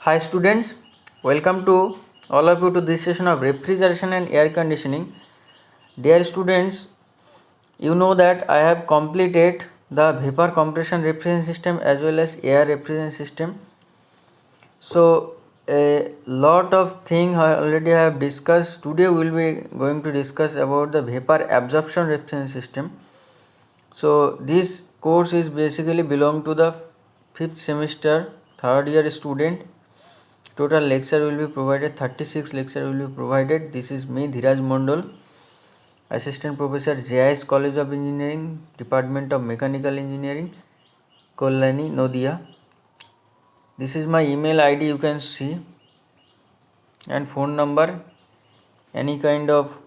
Hi students, welcome to all of you to this session of refrigeration and air conditioning. Dear students, you know that I have completed the vapor compression refrigeration system as well as air refrigeration system. So a lot of things I already have discussed. Today we will be going to discuss about the vapor absorption refrigeration system. So this course is basically belong to the 5th semester 3rd year student. Total lecture will be provided, 36 lecture will be provided. This is me, Dhiraj Mondal, Assistant Professor, JIS College of Engineering, Department of Mechanical Engineering, Kolani, Nodia. This is my email ID, you can see, and phone number. Any kind of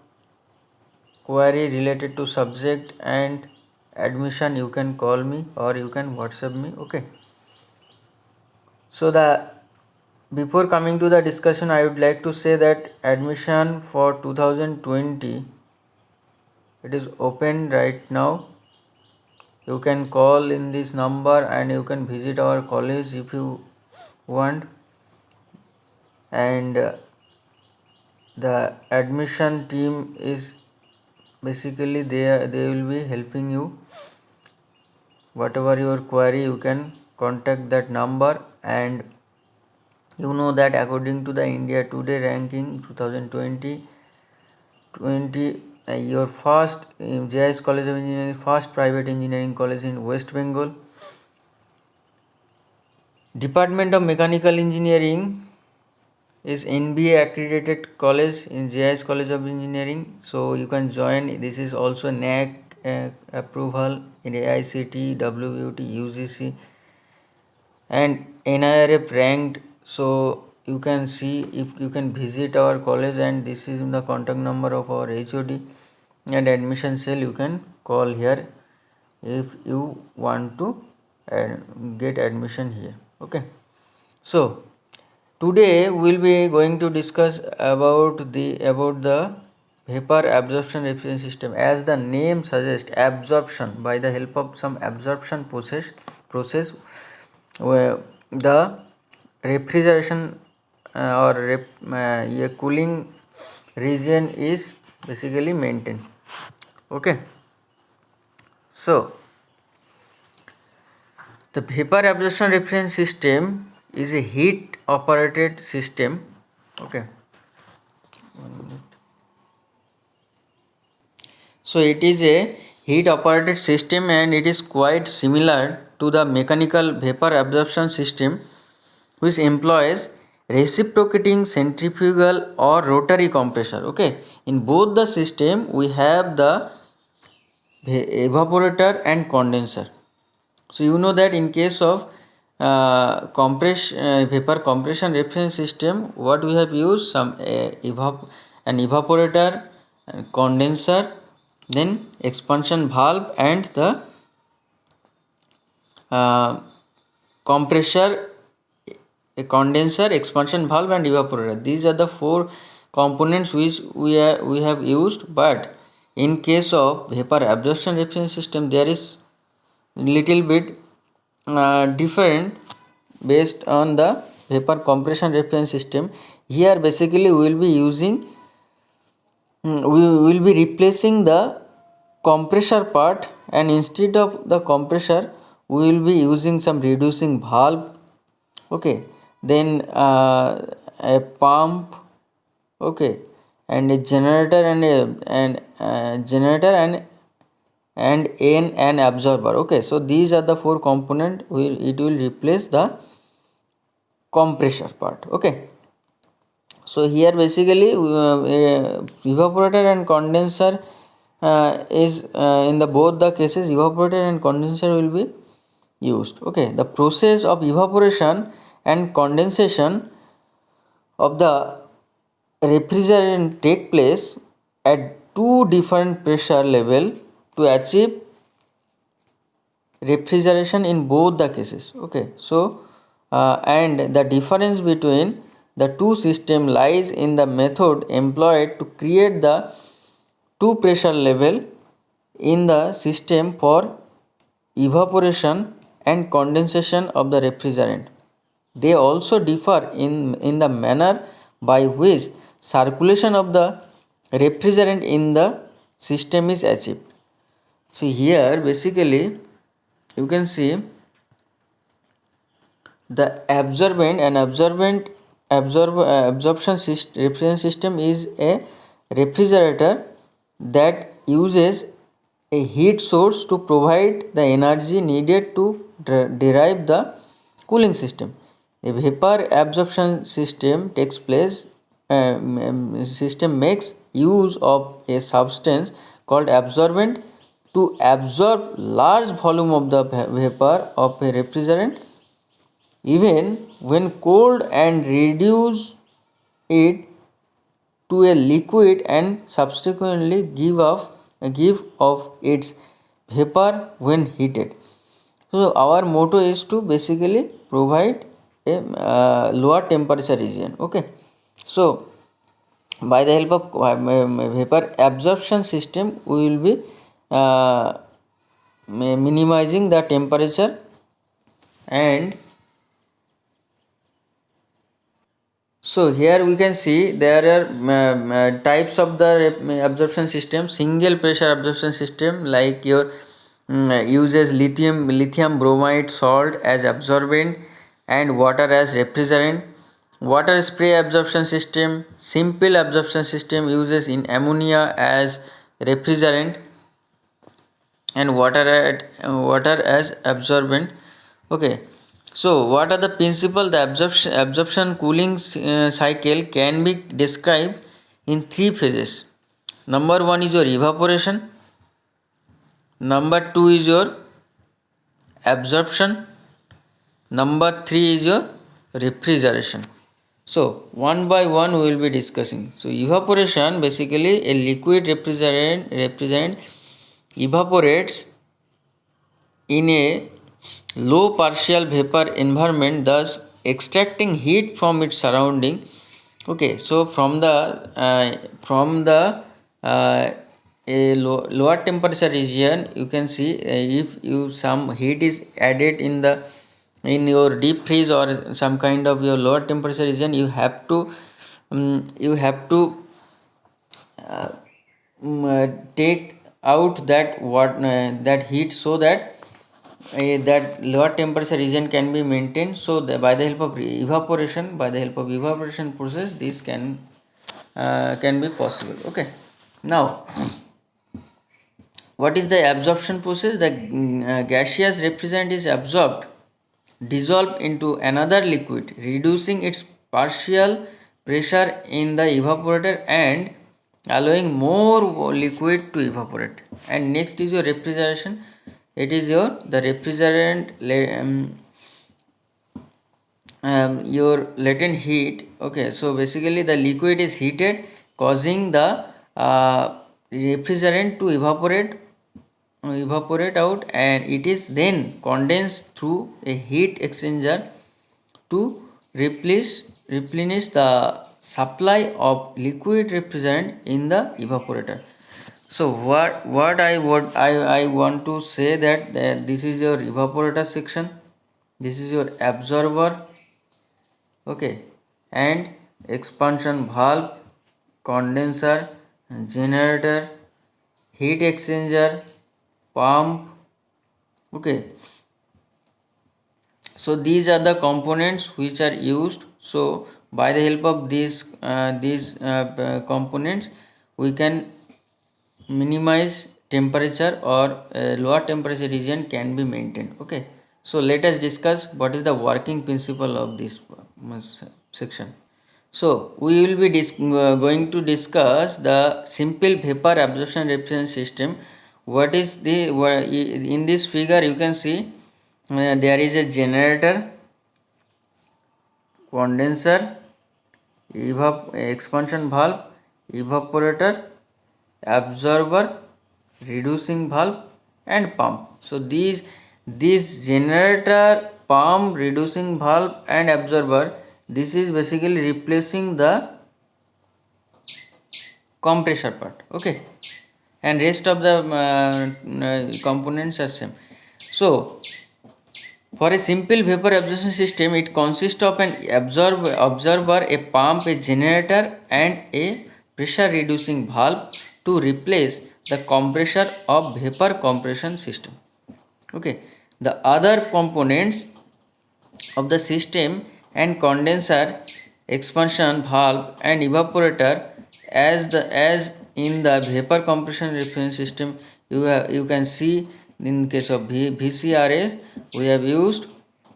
query related to subject and admission, you can call me or you can WhatsApp me. Okay. So before coming to the discussion, I would like to say that admission for 2020, it is open right now. You can call in this number and you can visit our college if you want, and the admission team is basically they will be helping you. Whatever your query, you can contact that number. And you know that according to the India Today ranking 2020, your first JIS College of Engineering, first private engineering college in West Bengal. Department of Mechanical Engineering is NBA accredited college in JIS College of Engineering, so you can join. This is also NAC approval in AICTE, WUT, UGC, and NIRF ranked. So you can see if you can visit our college, and this is the contact number of our HOD and admission cell. You can call here if you want to get admission here. Okay, so today we will be going to discuss about the vapor absorption refrigeration system. As the name suggests, absorption, by the help of some absorption process where the refrigeration or cooling region is basically maintained. Okay, so the vapor absorption refrigeration system is a heat operated system. Okay, 1 minute. So it is a heat operated system and it is quite similar to the mechanical vapor absorption system, which employs reciprocating centrifugal or rotary compressor. Okay, in both the system we have the evaporator and condenser. So you know that in case of vapor compression refrigeration system, what we have used, some an evaporator, condenser, then expansion valve, and the uh, compressor, a condenser, expansion valve, and evaporator. These are the four components which we have used. But in case of vapor absorption refrigeration system, there is little bit different based on the vapor compression refrigeration system. Here basically we will be using we will be replacing the compressor part, and instead of the compressor we will be using some reducing valve. Okay, then a pump. Okay, and a generator and generator and an absorber. Okay, so these are the four component. It will replace the compressor part. Okay, so here basically evaporator and condenser is in the both the cases evaporator and condenser will be used. Okay, the process of evaporation and condensation of the refrigerant take place at two different pressure level to achieve refrigeration in both the cases. Okay, so and the difference between the two system lies in the method employed to create the two pressure level in the system for evaporation and condensation of the refrigerant. They also differ in the manner by which circulation of the refrigerant in the system is achieved. So here basically you can see the absorbent and absorption refrigerant system is a refrigerator that uses a heat source to provide the energy needed to derive the cooling system. A vapor absorption system system makes use of a substance called absorbent to absorb large volume of the vapor of a refrigerant even when cold and reduce it to a liquid and subsequently give off its vapor when heated. So our motto is to basically provide a lower temperature region. Okay, so by the help of vapor absorption system we will be uh, minimizing the temperature. And so here we can see there are types of the absorption system. Single pressure absorption system, like your uses lithium bromide salt as absorbent and water as refrigerant. Water spray absorption system. Simple absorption system uses in ammonia as refrigerant and water as absorbent. Okay, so what are the principle? The absorption cooling cycle can be described in three phases. Number one is your evaporation, number two is your absorption, number three is your refrigeration. So one by one we will be discussing. So evaporation, basically a liquid refrigerant evaporates in a low partial vapor environment, thus extracting heat from its surrounding. Okay, so from the uh, lower temperature region, you can see if you some heat is added in your deep freeze or some kind of your lower temperature region, you have to take out that heat, so that that lower temperature region can be maintained. So by the help of evaporation process, this can be possible. Okay, now what is the absorption process? The gaseous refrigerant is absorbed, dissolved into another liquid, reducing its partial pressure in the evaporator and allowing more liquid to evaporate. And next is your refrigeration. It is the refrigerant your latent heat. Okay, so basically the liquid is heated, causing the refrigerant to evaporate out, and it is then condensed through a heat exchanger to replenish the supply of liquid refrigerant in the evaporator. So I want to say that this is your evaporator section, this is your absorber. Okay, and expansion valve, condenser, generator, heat exchanger, pump. Okay, so these are the components which are used. So by the help of these components, we can minimize temperature, or lower temperature region can be maintained. Okay, so let us discuss what is the working principle of this section. So we will be going to discuss the simple vapor absorption refrigerant system. What is in this figure you can see there is a generator, condenser, expansion valve, evaporator, absorber, reducing valve, and pump. So these generator, pump, reducing valve, and absorber, this is basically replacing the compressor part. Okay, and rest of the components are same. So For a simple vapor absorption system, it consists of an observer, a pump, a generator, and a pressure reducing valve to replace the compressor of vapor compression system. Okay, the other components of the system and condenser, expansion valve, and evaporator, as in the vapor compression reference system. You can see in case of VCRS we have used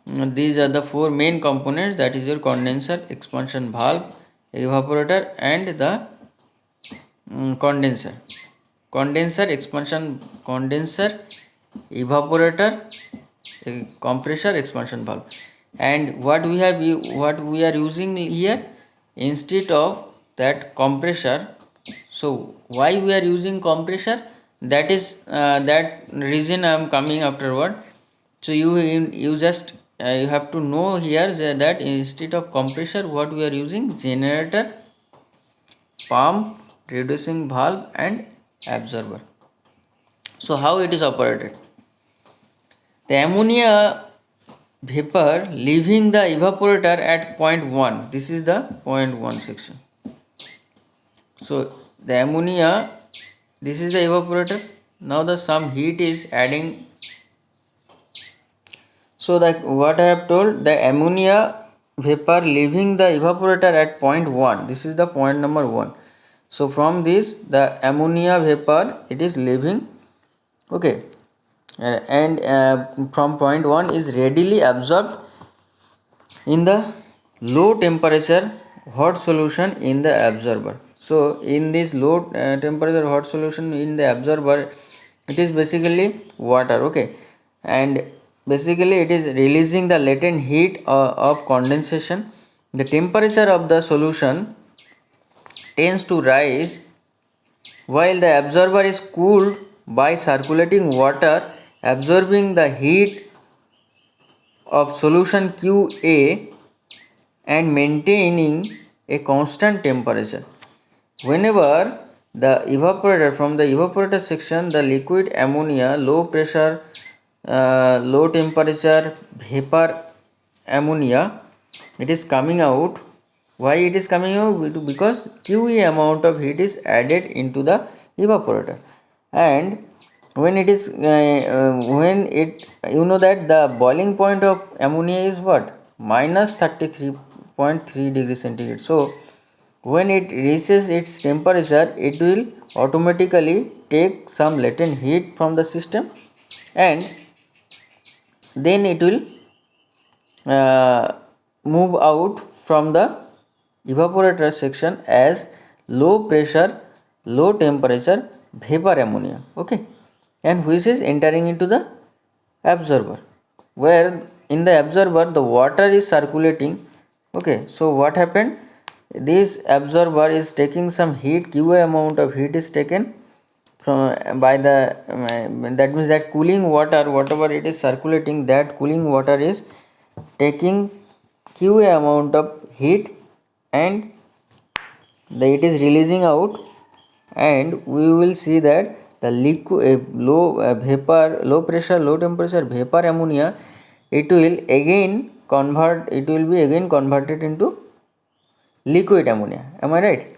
these are the four main components, that is your condenser, expansion valve, evaporator, and the condenser, evaporator, compressor, expansion valve. And what we are using here instead of that compressor. So why we are using compressor, that is that reason I am coming afterward. So you just you have to know here that instead of compressor what we are using: generator, pump, reducing valve, and absorber. So how it is operated? The ammonia vapor leaving the evaporator at point 1. This is the point 1 section. So the ammonia, this is the evaporator. Now the some heat is adding. So that what I have told, the ammonia vapor leaving the evaporator at point 1. This is the point number 1. So from this the ammonia vapor it is leaving. Okay. And from point 1 is readily absorbed in the low temperature hot solution in the absorber. So in this low temperature hot solution in the absorber, it is basically water. Okay, and basically it is releasing the latent heat of condensation. The temperature of the solution tends to rise while the absorber is cooled by circulating water absorbing the heat of solution QA and maintaining a constant temperature. Whenever the evaporator, from the evaporator section, the liquid ammonia, low pressure, low temperature vapor ammonia, it is coming out. Why it is coming out? Because QE amount of heat is added into the evaporator, and when it is when it, you know that the boiling point of ammonia is what? Minus 33.3 degrees centigrade. So when it reaches its temperature, it will automatically take some latent heat from the system, and then it will move out from the evaporator section as low pressure, low temperature vapor ammonia. Okay, and which is entering into the absorber, where in the absorber the water is circulating. Okay, so what happened? This absorber is taking some heat, QA amount of heat is taken from by the that means that cooling water, whatever it is circulating, that cooling water is taking QA amount of heat, and it is releasing out, and we will see that the liquid low pressure, low temperature vapor ammonia, it will be again converted into liquid ammonia. Am I right?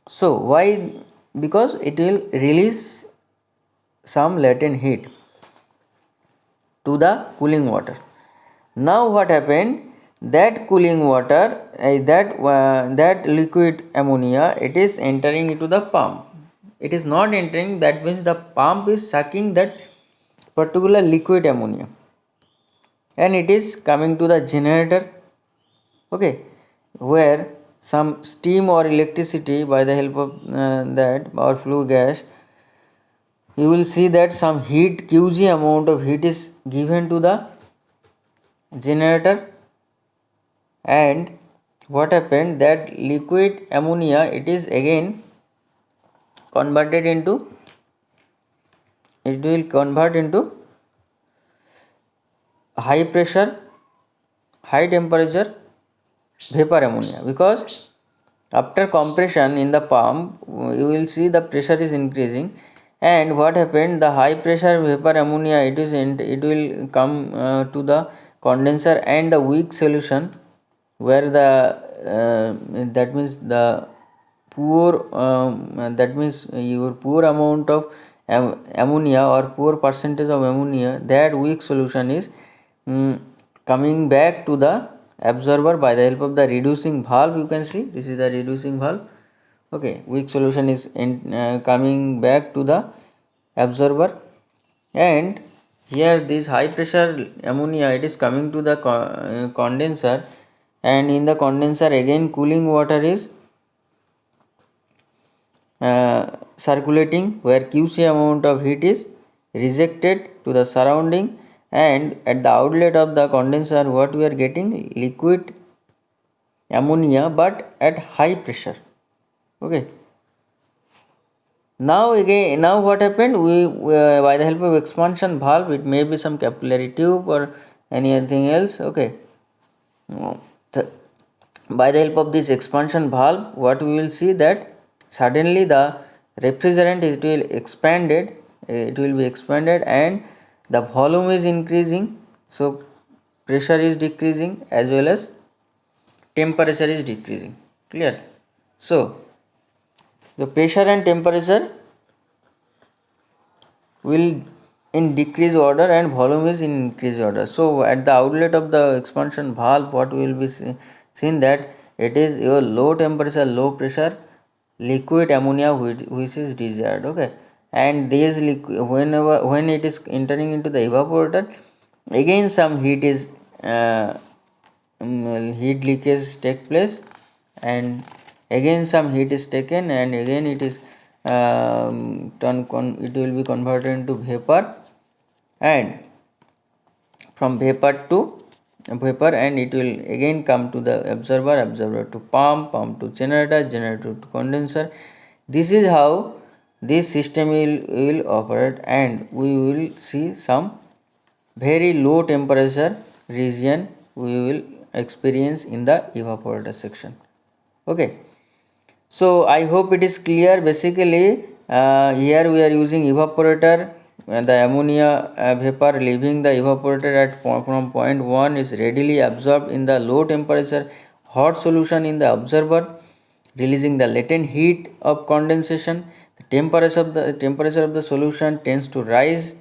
So why? Because it will release some latent heat to the cooling water. Now what happened? That cooling water, that liquid ammonia, it is entering into the pump. It is not entering, that means the pump is sucking that particular liquid ammonia, and it is coming to the generator. Okay, where some steam or electricity, by the help of that or flue gas, you will see that some heat, QG amount of heat is given to the generator, and what happened, that liquid ammonia, it is again converted into, it will convert into high pressure, high temperature vapor ammonia, because after compression in the pump you will see the pressure is increasing, And what happened, the high pressure vapor ammonia, it will come to the condenser and the weak solution, where the that means the poor that means your poor amount of ammonia or poor percentage of ammonia, that weak solution is coming back to the absorber by the help of the reducing valve. You can see this is the reducing valve. Okay, weak solution is coming back to the absorber, and here this high pressure ammonia, it is coming to the condenser, and in the condenser again cooling water is circulating, where QC amount of heat is rejected to the surrounding, and at the outlet of the condenser what we are getting, liquid ammonia but at high pressure. Okay, now what happened, we by the help of expansion valve, it may be some capillary tube or anything else. Okay, by the help of this expansion valve, what we will see, that suddenly the refrigerant, it will be expanded, and the volume is increasing, so pressure is decreasing as well as temperature is decreasing. Clear? So the pressure and temperature will in decrease order and volume is in increase order. So at the outlet of the expansion valve, what we will be seen, that it is your low temperature low pressure liquid ammonia which is desired. Okay, and this liquid, when it is entering into the evaporator, again some heat is heat leakage take place, and again some heat is taken, and again it is it will be converted into vapor, and from vapor to vapor, and it will again come to the absorber to pump to generator to condenser. This is how this system will operate, and we will see some very low temperature region we will experience in the evaporator section. Okay, so I hope it is clear. Basically here we are using evaporator, and the ammonia vapor leaving the evaporator at from point 1 is readily absorbed in the low temperature hot solution in the absorber, releasing the latent heat of condensation. The temperature of the solution tends to rise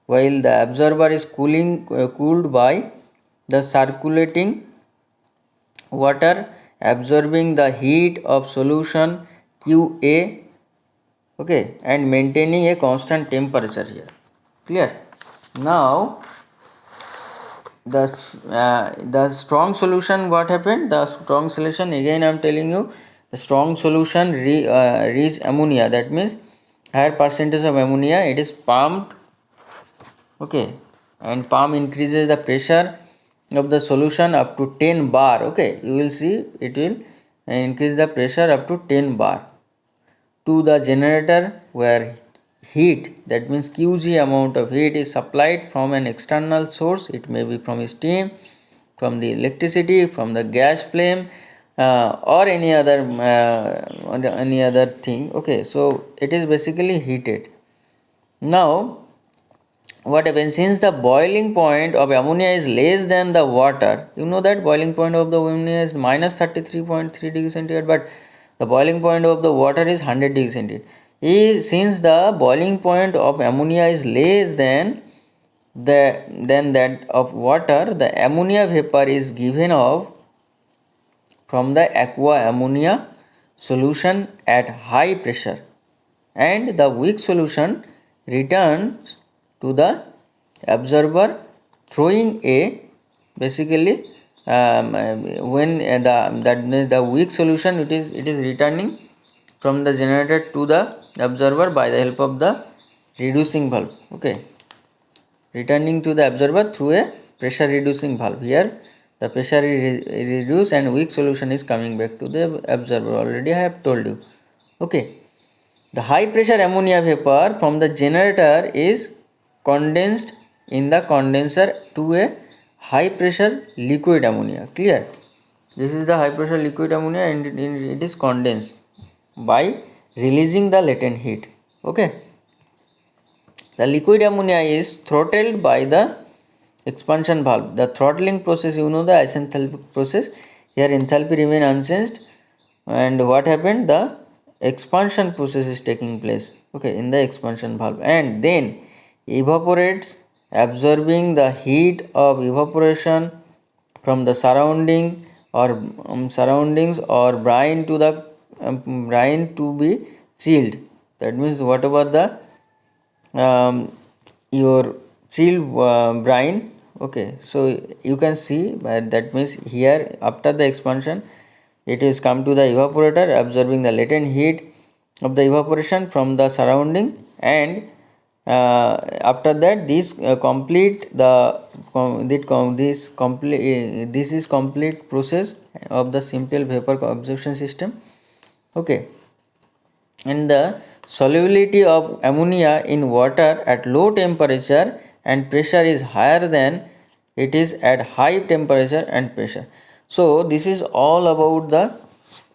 while the absorber is cooled by the circulating water absorbing the heat of solution QA. Okay, and maintaining a constant temperature here. Clear? Now the strong solution, what happened, the strong solution, again I am telling you, the strong solution reach ammonia, that means higher percentage of ammonia, it is pumped. Okay, and pump increases the pressure of the solution up to 10 bar. Okay, you will see it will increase the pressure up to 10 bar to the generator, where heat, that means QG amount of heat, is supplied from an external source. It may be from steam, from the electricity, from the gas flame, or any other thing. Okay, so it is basically heated. Now what happens, since the boiling point of ammonia is less than the water, you know that boiling point of the ammonia is minus 33.3 degrees centigrade, but the boiling point of the water is 100 degrees centigrade. Since the boiling point of ammonia is less than that of water, the ammonia vapor is given off from the aqua ammonia solution at high pressure, and the weak solution returns to the absorber, throwing a basically when the weak solution, it is returning from the generator to the absorber by the help of the reducing valve. Okay, returning to the absorber through a pressure reducing valve. Here the pressure is reduced and weak solution is coming back to the absorber. Already I have told you. Okay, the high pressure ammonia vapor from the generator is condensed in the condenser to a high pressure liquid ammonia. Clear? This is the high pressure liquid ammonia, and it is condensed by releasing the latent heat. Okay, The liquid ammonia is throttled by the expansion valve. The throttling process, you know the isenthalpic process. Here enthalpy remain unchanged, and what happened? The expansion process is taking place, okay, in the expansion valve, and then evaporates, absorbing the heat of evaporation from the surroundings or brine to the brine to be chilled. That means whatever the your chill brine, okay, so you can see that means here after the expansion it is come to the evaporator, absorbing the latent heat of the evaporation from the surrounding, and after that this complete the this is complete process of the simple vapor absorption system, okay. And the solubility of ammonia in water at low temperature and pressure is higher than it is at high temperature and pressure. So this is all about the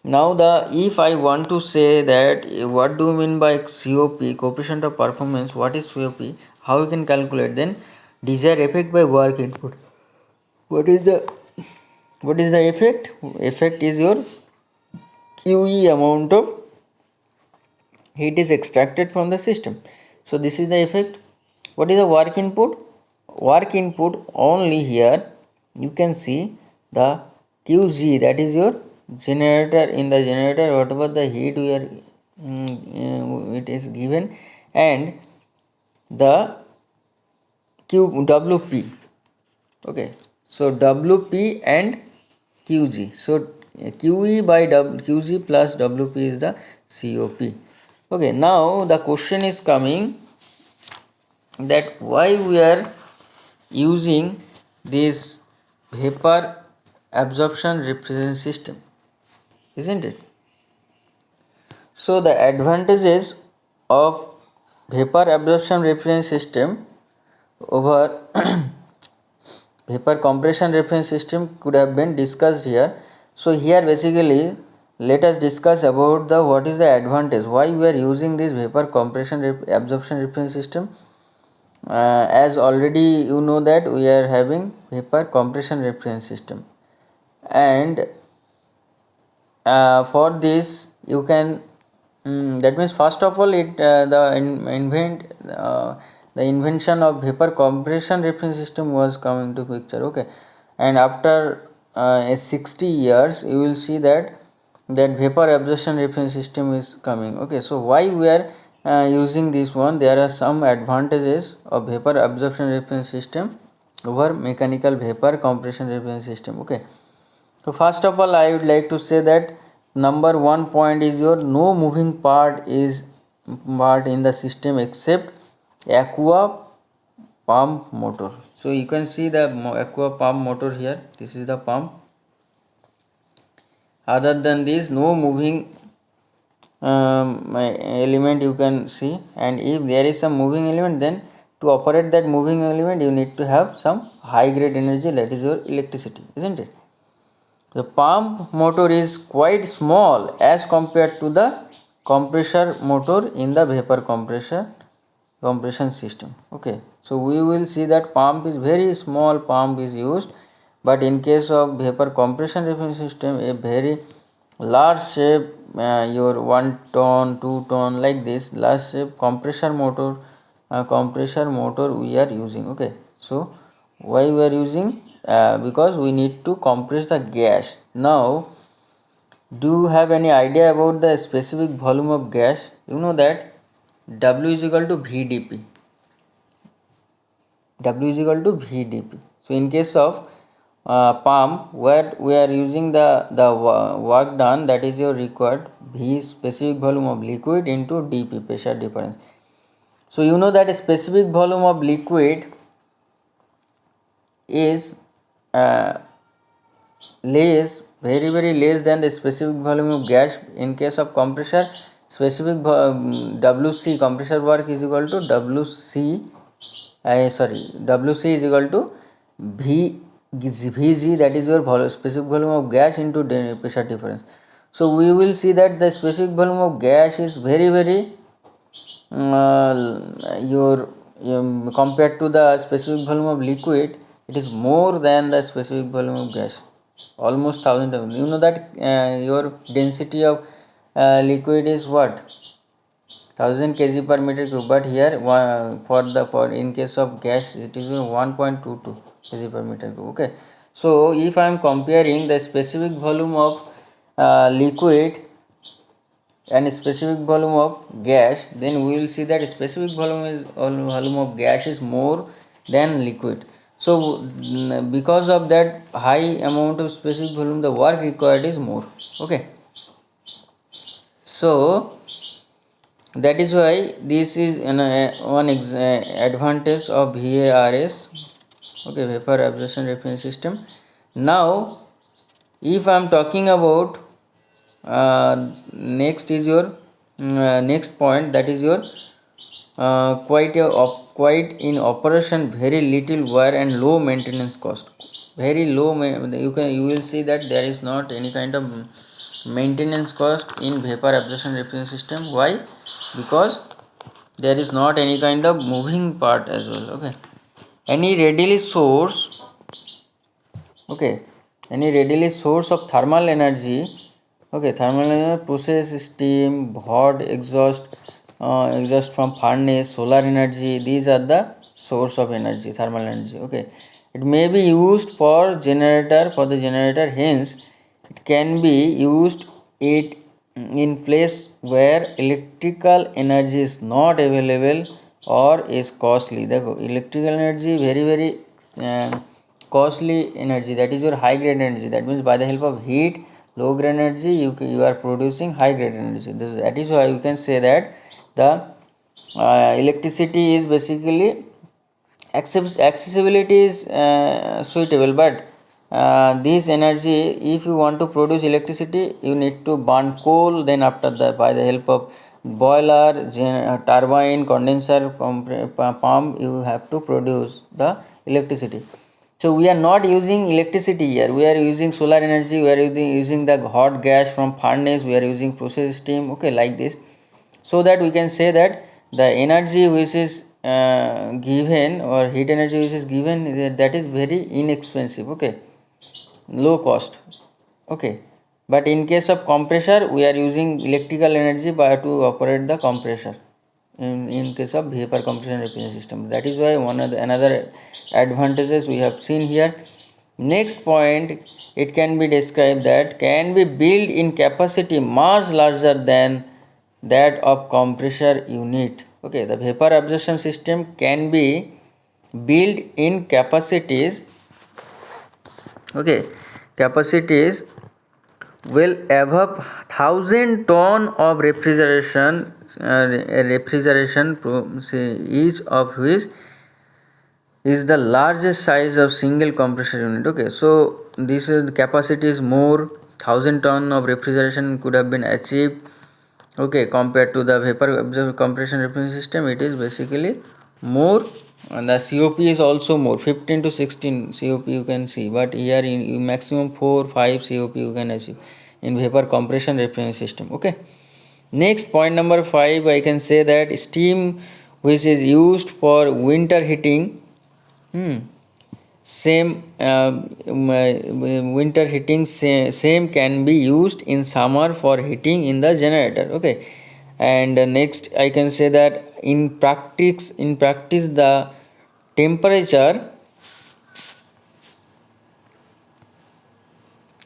now the if I want to say that what do you mean by COP, coefficient of performance, what is COP, how you can calculate, then desired effect by work input. What is the effect? Effect is your QE, amount of heat is extracted from the system. So this is the effect. What is the work input? Work input only here you can see the QG, that is your generator. In the generator whatever the heat we are it is given, and the WP, okay. So WP and QG, so QE by QG plus WP is the COP. Okay, now the question is coming that why we are using this vapor absorption refrigerant system, isn't it? So the advantages of vapor absorption refrigerant system over vapor compression refrigerant system could have been discussed here. So here basically let us discuss about the what is the advantage, why we are using this vapor compression absorption refrigerant system. As already you know that we are having vapor compression refrigerant system, and for this you can that means first of all it the invention of vapor compression refrigerant system was coming to picture, okay. And after 60 years you will see that vapor absorption refrigerant system is coming, okay. So why we are using this one? There are some advantages of vapor absorption refrigerant system over mechanical vapor compression refrigerant system, okay. So first of all I would like to say that number one point is your no moving part is part in the system except aqua pump motor. So you can see the aqua pump motor here, this is the pump. Other than this no moving element you can see, and if there is some moving element, then to operate that moving element you need to have some high grade energy, that is your electricity, isn't it? The pump motor is quite small as compared to the compressor motor in the vapor compression system, okay. So we will see that pump is very small pump is used, but in case of vapor compression refrigerant system a very large shape your 1 ton 2 ton like this large shape compressor motor we are using, okay. So why we are using? Because we need to compress the gas. Now do you have any idea about the specific volume of gas? You know that W is equal to VdP. W is equal to VdP. So in case of pump where we are using the work done, that is your required V specific volume of liquid into dP, pressure difference. So you know that a specific volume of liquid is less, very less than the specific volume of gas. In case of compressor, specific WC compressor work is equal to WC is equal to Vg, that is your specific volume of gas into pressure difference. So we will see that the specific volume of gas is very compared to the specific volume of liquid, it is more than the specific volume of gas, almost 1000 times. You know that your density of liquid is what, 1000 kg per meter cube, but here for in case of gas it is 1.22 kg per meter cube. Okay, so if I am comparing the specific volume of liquid and specific volume of gas, then we will see that specific volume of gas is more than liquid. So because of that high amount of specific volume, the work required is more. Okay, so that is why this is one advantage of VARS. Okay, vapor absorption reference system. Now if I am talking about next is your next point, that is your quite in operation, very little wear and low maintenance cost. Very low, you will see that there is not any kind of maintenance cost in vapor absorption reference system. Why? Because there is not any kind of moving part as well. Okay, any readily source, okay, any readily source of thermal energy. Okay, thermal energy, process steam, hot exhaust, exhaust from furnace, solar energy, these are the source of energy, thermal energy. Okay, it may be used for generator, for the generator, hence it can be used it in place where electrical energy is not available or is costly. देखो electrical energy very costly energy, that is your high grade energy. That means by the help of heat, low grade energy, you are producing high grade energy. That is why you can say that the electricity is basically accessibility is suitable, but this energy, if you want to produce electricity, you need to burn coal, then after that by the help of boiler, turbine, condenser, pump, you have to produce the electricity. So we are not using electricity here, we are using solar energy, we are using the hot gas from furnace, we are using process steam. Okay, like this, so that we can say that the energy which is given, or heat energy which is given, that is very inexpensive. Okay, low cost. Okay, but in case of compressor, we are using electrical energy by to operate the compressor in case of vapor compression refrigeration system. That is why one of the another advantages we have seen here. Next point, it can be described that can be built in capacity much larger than that of compressor unit. Okay, the vapor absorption system can be built in capacities, okay, capacities will above 1000 ton of refrigeration, each of which is the largest size of single compressor unit. Okay, so this is capacity is more, 1000 ton of refrigeration could have been achieved. Okay, compared to the vapor compression refrigeration system, it is basically more, and the COP is also more, 15 to 16 COP you can see, but here in maximum 4-5 COP you can achieve in vapor compression refrigeration system. Okay, next point number 5, I can say that steam which is used for winter heating, same winter heating, same can be used in summer for heating in the generator. Okay, and next I can say that in practice the temperature,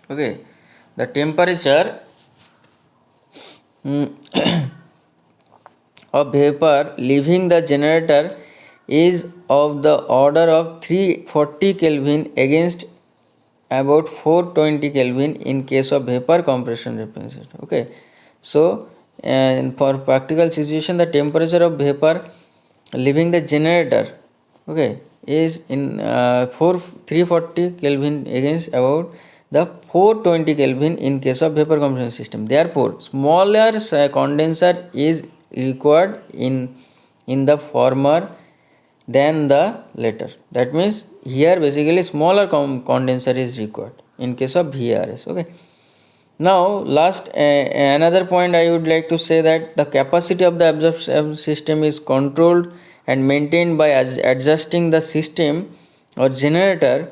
okay, the temperature of vapor leaving the generator is of the order of 340 Kelvin against about 420 Kelvin in case of vapor compression refrigeration system. Okay, so and for practical situation, the temperature of vapor leaving the generator, okay, is in 340 Kelvin against about the 420 Kelvin in case of vapor compression system. Therefore, smaller condenser is required in the former than the latter. That means here basically smaller condenser is required in case of VARS. Okay, now last another point I would like to say that the capacity of the absorption system is controlled and maintained by adjusting the system or generator,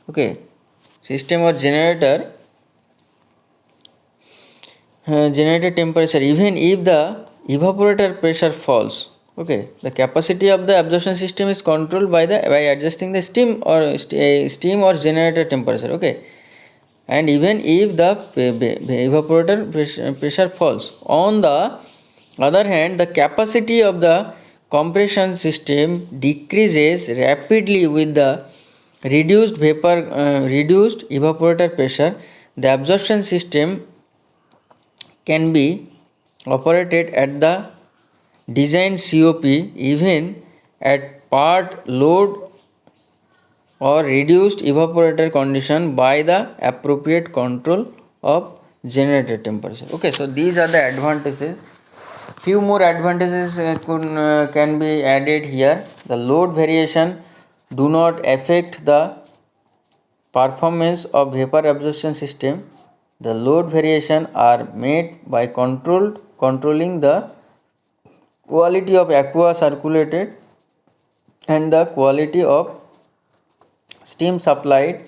okay, system or generator generator temperature even if the evaporator pressure falls. Okay, the capacity of the absorption system is controlled by adjusting the steam or generator temperature. Okay, and even if the evaporator pressure falls. On the other hand, the capacity of the compression system decreases rapidly with the reduced evaporator pressure. The absorption system can be operated at the design COP even at part load or reduced evaporator condition by the appropriate control of generator temperature. Okay, so these are the advantages. Few more advantages can be added here. The load variation do not affect the performance of vapor absorption system. The load variation are made by controlling the quality of aqua circulated and the quality of steam supplied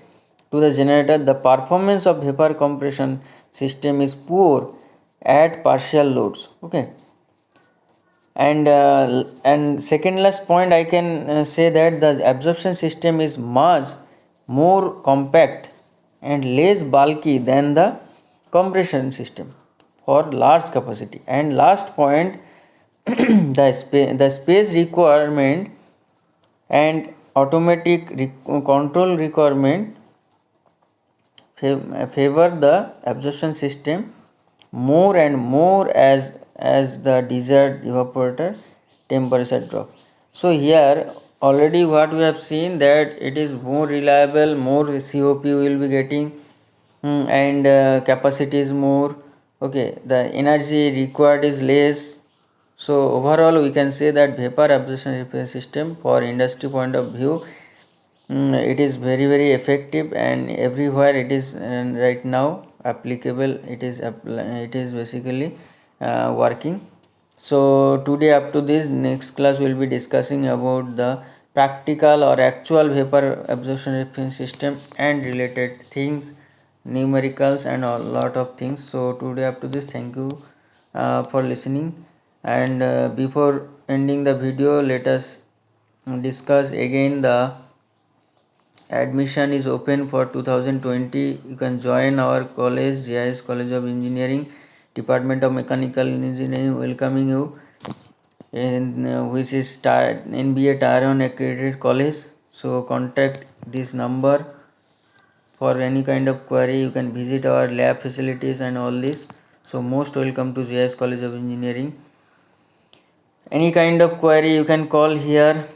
to the generator. The performance of vapor compression system is poor at partial loads. Okay, and second last point I can say that the absorption system is much more compact and less bulky than the compression system for large capacity. And last point, the space requirement and automatic control requirement favor the absorption system more and more as the desired evaporator temperature drop. So here already what we have seen that it is more reliable, more COP will be getting, and capacity is more. Okay, the energy required is less. So overall we can say that vapor absorption system for industry point of view, it is very effective and everywhere it is right now applicable. It is basically working. So today up to this, next class we will be discussing about the practical or actual vapor absorption system and related things, numericals and a lot of things. So today up to this, thank you for listening. And before ending the video, let us discuss again the admission is open for 2020. You can join our college, JIS College of Engineering, Department of Mechanical Engineering, welcoming you, in which is NBA Tier 1 accredited college. So contact this number for any kind of query. You can visit our lab facilities and all this. So most welcome to JIS College of Engineering. Any kind of query you can call here,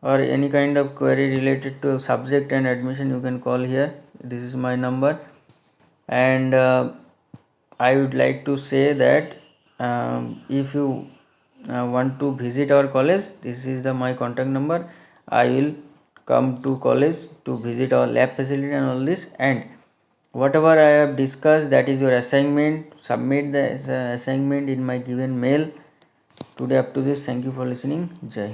or any kind of query related to subject and admission you can call here. This is my number. And I would like to say that if you want to visit our college, this is my contact number. I will come to college to visit our lab facility and all this, and whatever I have discussed, that is your assignment. Submit the assignment in my given mail. Today up to this, thank you for listening. Jai Hind.